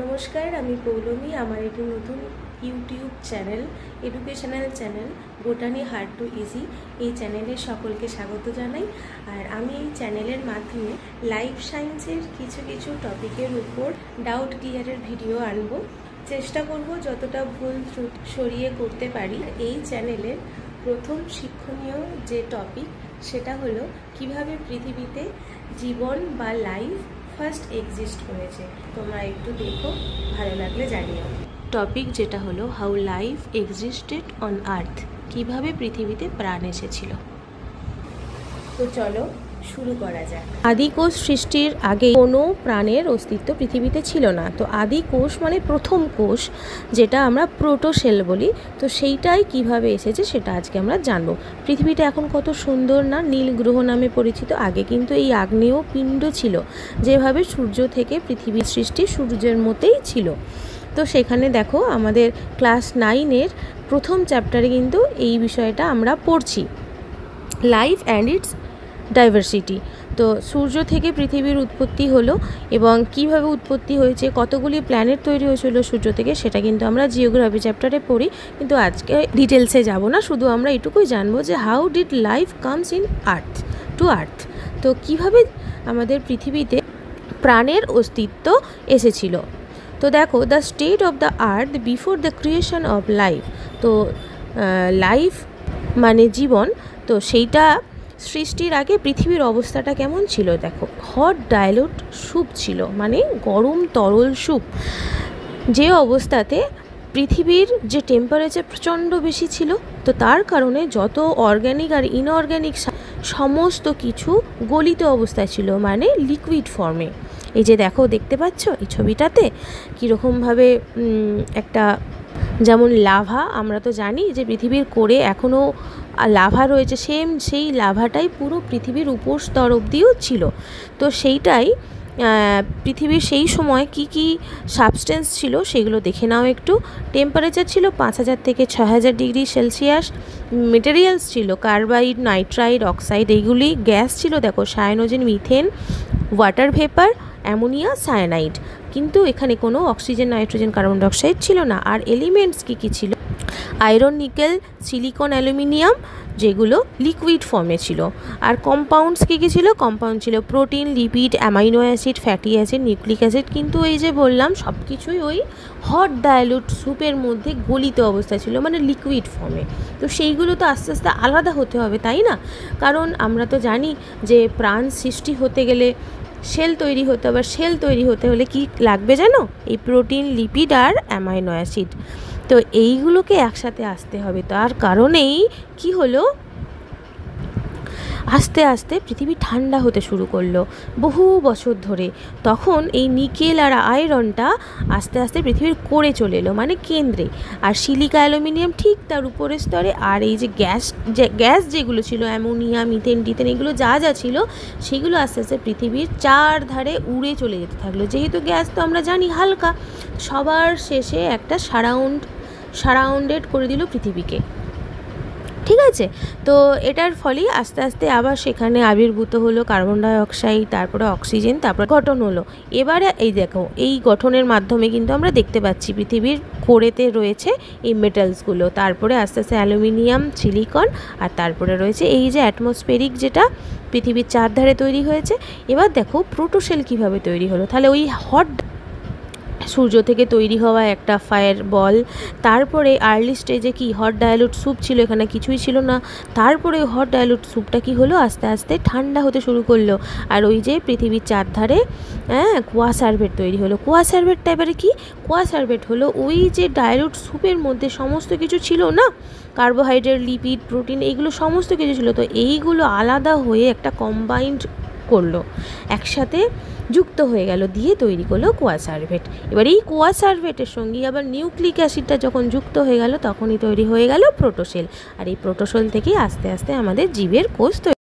নমস্কার, আমি পৌলমী। আমার একটি নতুন YouTube channel, educational channel botany hard to easy, এই চ্যানেলে সকলকে স্বাগত জানাই। আর আমি এই চ্যানেলের মাধ্যমে লাইফ সায়েন্সের কিছু টপিকের উপর ডাউট ক্লিয়ারের ভিডিও আনবো। চেষ্টা করব যতটা ভুল সরিয়ে করতে পারি। এই চ্যানেলের প্রথম শিক্ষণীয় যে টপিক সেটা হলো কিভাবে পৃথিবীতে জীবন বা লাইফ ফার্স্ট এক্সিস্ট হয়েছে। তোমরা একটু দেখো, ভালো লাগলে জানিও। টপিক যেটা হলো how life existed on earth, কিভাবে পৃথিবীতে প্রাণ এসেছিল। তো চলো শুরু করা যাক। আদি কোষ সৃষ্টির আগে কোনো প্রাণের অস্তিত্ব পৃথিবীতে ছিল না। তো আদি কোষ মানে প্রথম কোষ, যেটা আমরা প্রোটোসেল বলি। তো সেইটাই কিভাবে এসেছে সেটা আজকে আমরা জানবো। পৃথিবীটা এখন কত সুন্দর না, নীল গ্রহ নামে পরিচিত। আগে কিন্তু এই আগ্নেয় পিণ্ড ছিল, যেভাবে সূর্য থেকে পৃথিবীর সৃষ্টি সূর্যের মতেই ছিল। তো সেখানে দেখো আমাদের ক্লাস 9-এর প্রথম চ্যাপ্টারে কিন্তু এই বিষয়টা আমরা পড়ছি, লাইফ অ্যান্ড ইটস ডাইভার্সিটি। তো সূর্য থেকে পৃথিবীর উৎপত্তি হলো এবং কিভাবে উৎপত্তি হয়েছে, কতগুলি প্ল্যানেট তৈরি হয়েছিল সূর্য থেকে, সেটা কিন্তু আমরা জিওগ্রাফি চ্যাপ্টারে পড়ি। কিন্তু আজকে ডিটেলসে যাব না, শুধু আমরা এটুকুই জানবো যে how did life comes in earth to earth. তো কিভাবে আমাদের পৃথিবীতে প্রাণের অস্তিত্ব এসেছিল। তো দেখো, the state of the earth before the creation of life. তো লাইফ মানে জীবন, তো সেইটা সৃষ্টির আগে পৃথিবীর অবস্থাটা কেমন ছিল দেখো। হট ডাইলুট স্যুপ ছিল, মানে গরম তরল স্যুপ, যে অবস্থাতে পৃথিবীর যে টেম্পারেচার প্রচণ্ড বেশি ছিল। তো তার কারণে যত অর্গ্যানিক আর ইনঅর্গ্যানিক সমস্ত কিছু গলিত অবস্থায় ছিল, মানে লিকুইড ফর্মে। এই যে দেখো, দেখতে পাচ্ছ এই ছবিটাতে কীরকমভাবে একটা, যেমন লাভা, আমরা তো জানি যে পৃথিবীর কোরে এখনও লাভা রয়েছে, সেই লাভাটাই পুরো পৃথিবীর উপর স্তর অবধিও ছিল। তো সেইটাই পৃথিবীর সেই সময় কি সাবস্টেন্স ছিল সেগুলো দেখে নাও একটু। টেম্পারেচার ছিল 5000 থেকে 6000 ডিগ্রি সেলসিয়াস। মেটেরিয়ালস ছিল কার্বাইড, নাইট্রাইড, অক্সাইড, এইগুলি। গ্যাস ছিল দেখো Cyanogen, methane, water vapour, ammonia, cyanide. কিন্তু এখানে কোনো অক্সিজেন, নাইট্রোজেন, কার্বন ডাইঅক্সাইড ছিল না। আর এলিমেন্টস কী ছিল? আয়রন, নিকেল, সিলিকন, অ্যালুমিনিয়াম, যেগুলো লিকুইড ফর্মে ছিল। আর কম্পাউন্ডস কী ছিল? কম্পাউন্ড ছিল protein, lipid, amino acid, fatty acid, nucleic acid. কিন্তু এই যে বললাম, সব কিছুই ওই হট ডাইলুট স্যুপের মধ্যে গলিত অবস্থা ছিল, মানে লিকুইড ফর্মে। তো সেইগুলো তো আস্তে আস্তে আলাদা হতে হবে, তাই না? কারণ আমরা তো জানি যে প্রাণ সৃষ্টি হতে গেলে সেল তৈরি হতে হবে। সেল তৈরি হতে হলে কি লাগবে জানো? এই প্রোটিন, লিপিড আর অ্যামাইনো অ্যাসিড। তো এইগুলোকে একসাথে আসতে হবে। তার কারণেই কি হলো, আস্তে আস্তে পৃথিবী ঠান্ডা হতে শুরু করলো বহু বছর ধরে। তখন এই নিকেল আর আয়রনটা আস্তে আস্তে পৃথিবীর কোরে চলে এলো, মানে কেন্দ্রে। আর সিলিকা, অ্যালুমিনিয়াম ঠিক তার উপরের স্তরে। আর এই যে গ্যাস যেগুলো ছিল, অ্যামোনিয়া, মিথেন, টিথেন, এগুলো যা ছিল সেগুলো আস্তে আস্তে পৃথিবীর চারধারে উড়ে চলে যেতে থাকলো। যেহেতু গ্যাস তো আমরা জানি হালকা, সবার শেষে একটা সারাউন্ডেড করে দিল পৃথিবীকে। ঠিক আছে? তো এটার ফলেই আস্তে আস্তে আবার সেখানে আবির্ভূত হলো কার্বন ডাইঅক্সাইড, তারপরে অক্সিজেন, তারপরে গঠন হলো। এবারে এই দেখো, এই গঠনের মাধ্যমে কিন্তু আমরা দেখতে পাচ্ছি পৃথিবীর কোরেতে রয়েছে এই মেটালসগুলো। তারপরে আস্তে আস্তে অ্যালুমিনিয়াম, সিলিকন, আর তারপরে রয়েছে এই যে অ্যাটমসফেরিক, যেটা পৃথিবীর চারধারে তৈরি হয়েছে। এবার দেখো প্রোটোসেল কিভাবে তৈরি হলো। তাহলে ওই হট সূর্য থেকে তৈরি হওয়া একটা ফায়ার বল, তারপরে আর্লি স্টেজে কি হট ডাইলুট স্যুপ ছিল, এখানে কিছুই ছিল না। তারপরে হট ডাইলুট স্যুপটা কি হলো, আস্তে আস্তে ঠান্ডা হতে শুরু করলো। আর ওই যে পৃথিবীর চারধারে কোয়াসার্ভেট তৈরি হলো। কোয়াসার্ভেটটা এবারে কি? কোয়াসার্ভেট হলো ওই যে ডাইলুট স্যুপের মধ্যে সমস্ত কিছু ছিল না, কার্বোহাইড্রেট, লিপিড, প্রোটিন, এইগুলো সমস্ত কিছু ছিল। তো এইগুলো আলাদা হয়ে একটা কম্বাইন্ড করলো, একসাথে যুক্ত হয়ে গেল, দিয়ে তৈরি করলো কোয়াসার্ভেট। এবার এই কোয়াসার্ভেটের সঙ্গে আবার নিউক্লিক অ্যাসিডটা যখন যুক্ত হয়ে গেল, তখনই তৈরি হয়ে গেল প্রোটোসেল। আর এই প্রোটোসেল থেকেই আস্তে আস্তে আমাদের জীবের কোষ তৈরি।